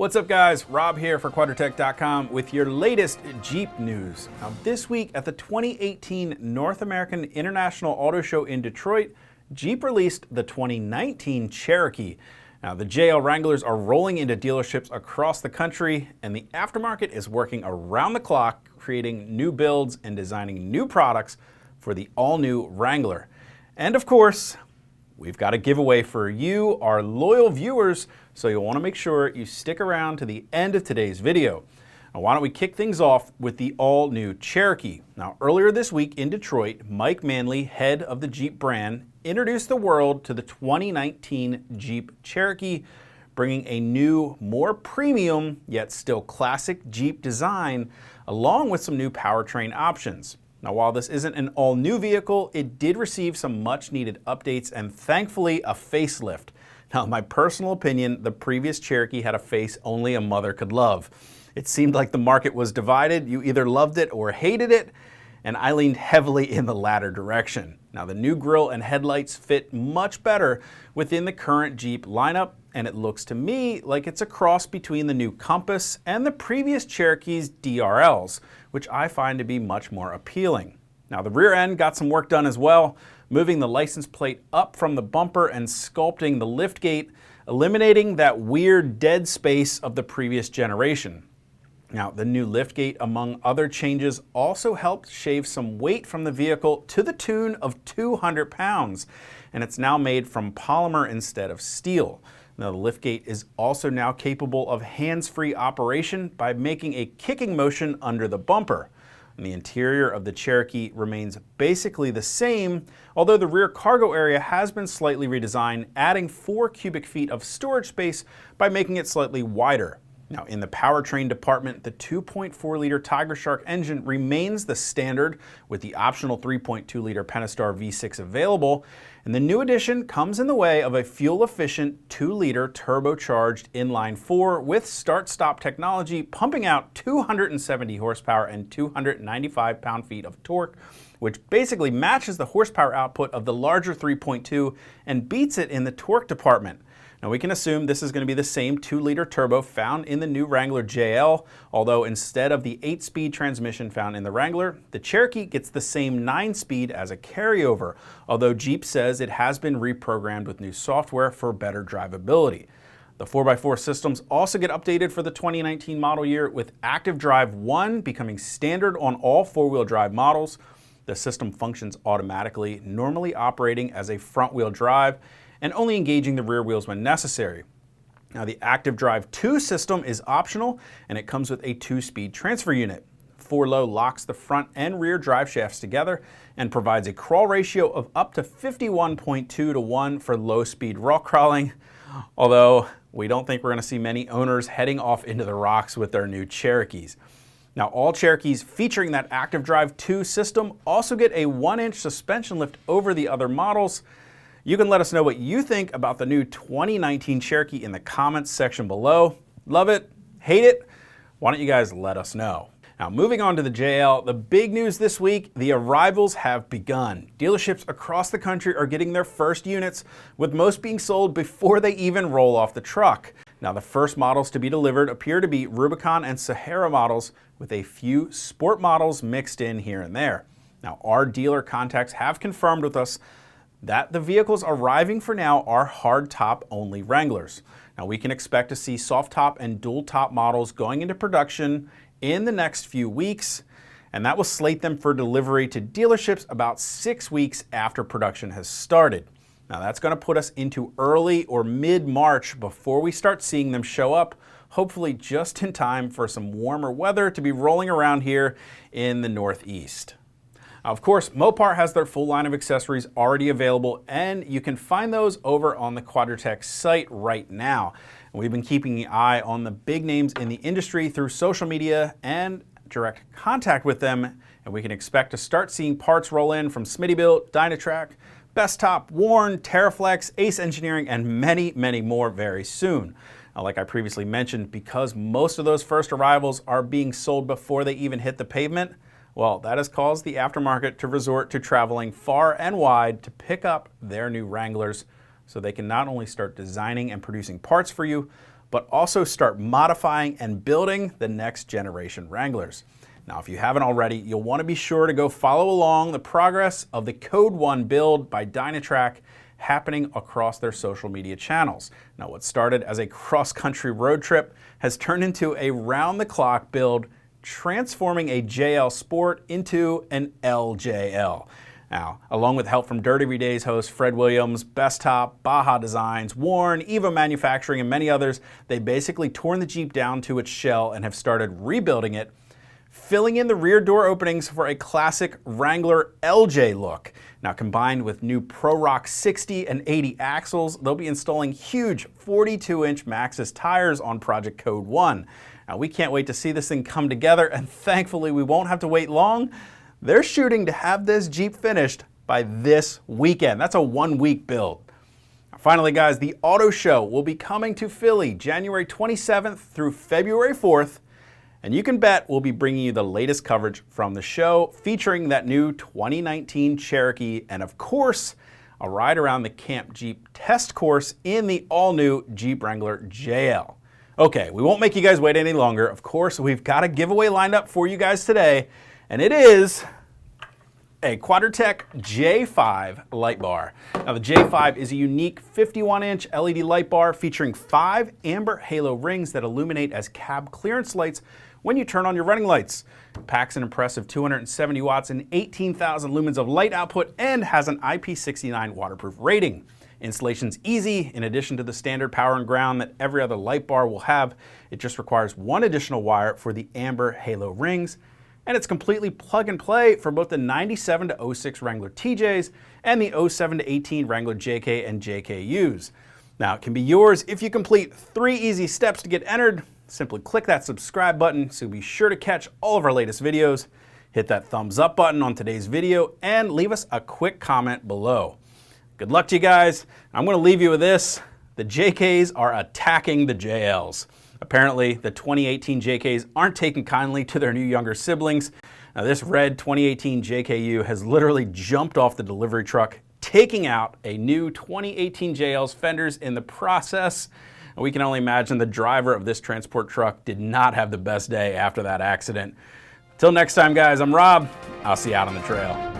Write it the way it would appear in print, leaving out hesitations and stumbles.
What's up guys, Rob here for Quadratec.com with your latest Jeep news. Now this week at the 2018 North American International Auto Show in Detroit, Jeep released the 2019 Cherokee. Now the JL Wranglers are rolling into dealerships across the country and the aftermarket is working around the clock creating new builds and designing new products for the all-new Wrangler. And of course, we've got a giveaway for you, our loyal viewers, so you'll want to make sure you stick around to the end of today's video. Now, why don't we kick things off with the all-new Cherokee. Now, earlier this week in Detroit, Mike Manley, head of the Jeep brand, introduced the world to the 2019 Jeep Cherokee, bringing a new, more premium, yet still classic Jeep design, along with some new powertrain options. Now, while this isn't an all-new vehicle, it did receive some much-needed updates and thankfully a facelift. Now, in my personal opinion, the previous Cherokee had a face only a mother could love. It seemed like the market was divided. You either loved it or hated it, and I leaned heavily in the latter direction. Now, the new grille and headlights fit much better within the current Jeep lineup, and it looks to me like it's a cross between the new Compass and the previous Cherokee's DRLs, which I find to be much more appealing. Now, the rear end got some work done as well, moving the license plate up from the bumper and sculpting the liftgate, eliminating that weird dead space of the previous generation. Now, the new liftgate, among other changes, also helped shave some weight from the vehicle to the tune of 200 pounds, and it's now made from polymer instead of steel. Now, the liftgate is also now capable of hands-free operation by making a kicking motion under the bumper. And the interior of the Cherokee remains basically the same, although the rear cargo area has been slightly redesigned, adding 4 cubic feet of storage space by making it slightly wider. Now, in the powertrain department, the 2.4-liter Tiger Shark engine remains the standard with the optional 3.2-liter Pentastar V6 available, and the new addition comes in the way of a fuel-efficient 2-liter turbocharged inline-4 with start-stop technology pumping out 270 horsepower and 295 pound-feet of torque, which basically matches the horsepower output of the larger 3.2 and beats it in the torque department. Now, we can assume this is going to be the same 2-liter turbo found in the new Wrangler JL, although instead of the 8-speed transmission found in the Wrangler, the Cherokee gets the same 9-speed as a carryover, although Jeep says it has been reprogrammed with new software for better drivability. The 4x4 systems also get updated for the 2019 model year, with Active Drive 1 becoming standard on all 4-wheel drive models. The system functions automatically, normally operating as a front-wheel drive, and only engaging the rear wheels when necessary. Now, the Active Drive 2 system is optional, and it comes with a 2-speed transfer unit. 4Low locks the front and rear drive shafts together and provides a crawl ratio of up to 51.2 to 1 for low-speed rock crawling, although we don't think we're going to see many owners heading off into the rocks with their new Cherokees. Now, all Cherokees featuring that Active Drive 2 system also get a 1-inch suspension lift over the other models. You can let us know what you think about the new 2019 Cherokee in the comments section below. Love it? Hate it? Why don't you guys let us know? Now, moving on to the JL, the big news this week, the arrivals have begun. Dealerships across the country are getting their first units, with most being sold before they even roll off the truck. Now, the first models to be delivered appear to be Rubicon and Sahara models, with a few sport models mixed in here and there. Now, our dealer contacts have confirmed with us that the vehicles arriving for now are hardtop only Wranglers. Now, we can expect to see soft top and dual top models going into production in the next few weeks, and that will slate them for delivery to dealerships about 6 weeks after production has started. Now, that's going to put us into early or mid-March before we start seeing them show up, hopefully just in time for some warmer weather to be rolling around here in the Northeast. Now, of course, Mopar has their full line of accessories already available, and you can find those over on the Quadratec site right now. And we've been keeping an eye on the big names in the industry through social media and direct contact with them, and we can expect to start seeing parts roll in from Smittybilt, Dynatrac, Bestop, Warn, Terraflex, Ace Engineering, and many, many more very soon. Now, like I previously mentioned, because most of those first arrivals are being sold before they even hit the pavement, well, that has caused the aftermarket to resort to traveling far and wide to pick up their new Wranglers so they can not only start designing and producing parts for you, but also start modifying and building the next generation Wranglers. Now, if you haven't already, you'll want to be sure to go follow along the progress of the Code 1 build by Dynatrac happening across their social media channels. Now, what started as a cross-country road trip has turned into a round-the-clock build, transforming a JL Sport into an LJL. Now, along with help from Dirt Every Day's host Fred Williams, Bestop, Baja Designs, Warren, Eva Manufacturing, and many others, they basically torn the Jeep down to its shell and have started rebuilding it, filling in the rear door openings for a classic Wrangler LJ look. Now, combined with new Pro Rock 60 and 80 axles, they'll be installing huge 42-inch Maxxis tires on Project Code 1. Now, we can't wait to see this thing come together, and thankfully we won't have to wait long. They're shooting to have this Jeep finished by this weekend. That's a one-week build. Finally, guys, the auto show will be coming to Philly January 27th through February 4th. And you can bet we'll be bringing you the latest coverage from the show, featuring that new 2019 Cherokee and, of course, a ride around the Camp Jeep test course in the all-new Jeep Wrangler JL. Okay, we won't make you guys wait any longer. Of course, we've got a giveaway lined up for you guys today, and it is a Quadratec J5 light bar. Now, the J5 is a unique 51-inch LED light bar featuring 5 amber halo rings that illuminate as cab clearance lights when you turn on your running lights. It packs an impressive 270 watts and 18,000 lumens of light output and has an IP69 waterproof rating. Installation's easy. In addition to the standard power and ground that every other light bar will have, it just requires one additional wire for the amber halo rings, and it's completely plug and play for both the 97 to 06 Wrangler TJs and the 07 to 18 Wrangler JK and JKUs. Now, it can be yours if you complete 3 easy steps to get entered. Simply click that subscribe button, so be sure to catch all of our latest videos. Hit that thumbs up button on today's video and leave us a quick comment below. Good luck to you guys. I'm going to leave you with this. The JKs are attacking the JLs. Apparently, the 2018 JKs aren't taking kindly to their new younger siblings. Now, this red 2018 JKU has literally jumped off the delivery truck, taking out a new 2018 JL's fenders in the process. We can only imagine the driver of this transport truck did not have the best day after that accident. Till next time, guys, I'm Rob. I'll see you out on the trail.